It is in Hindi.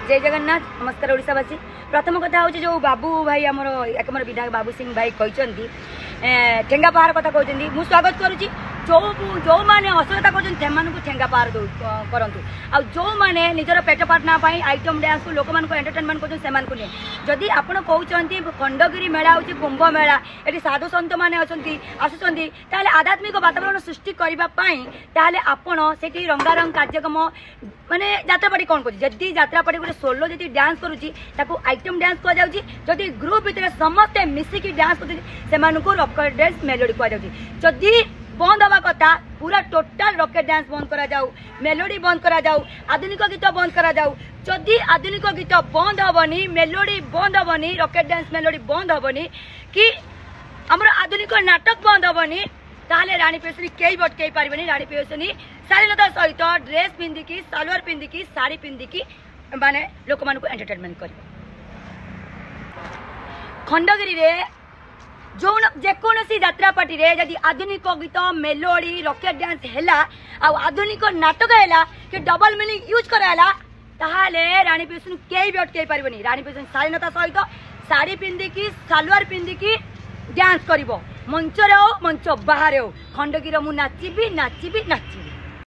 जय जगन्नाथ नमस्कार ओडिशावासी। प्रथम कथा हूँ जो बाबू भाई आमर एकमर विधायक बाबू सिंह भाई कहते ठेंगा पहाड़ कथा कहते मुझे स्वागत करुच्ची। जो जो मैंने असलता कर ठेंगा पहाड़ करूँ आ जो मैंने निजर पेट पाटना आइटम डांस को लोक एंटरटेनमेंट कर जदि आप कहते खंडगिरी मेला हूँ कुंभ मेला ये साधु सत मैंने आसुँच आध्यात्मिक वातावरण सृष्टि करने आपण से रंगारंग कार्यक्रम माने यात्रापाटी कौन कर जदि यात्रापाटी गोटे सोलो जी डांस करुच्ची आइटम डांस कहुच्छी ग्रुप भितर समस्ते मिसिकी डांस कर रॉकेट डांस मेलोडी कहुच्छी बंद हवा कथा पूरा टोटाल रॉकेट डांस बंद करा जाऊ मेलोडी बंद करा जाऊ आधुनिक गीत बंद करा जाऊ जदि आधुनिक गीत बंद हेनी मेलोडी बंद हेनी रॉकेट डांस मेलोडी बंद हेनी कि आमर आधुनिक नाटक बंद हेनी ताहले रानी पेशनी कई भटकई पारे रानी पेशनी शालीनता सहित ड्रेस पिंधिकी सालवार पिंधिकी शाढ़ी पिंधिकी माने लोक मान एंटरटेनमेंट कर खंडगिरी रे जो जेकोसी यात्रापाटी रे जदि आधुनिक गीत मेलोडी रॉकेट डांस हैला आधुनिक नाटक हैला कि डबल मीनिंग यूज कराला ताहाले रानी पेशनी कई भी अटकई पारे रानी पेशनी शालीनता सहित शाढ़ी पिंधिकी सालवार पिंधिकी डांस करिवो मंच रे हो मंच बाहर हो खंडगिरी मु नाचिबी नाचिबी नाचिबी।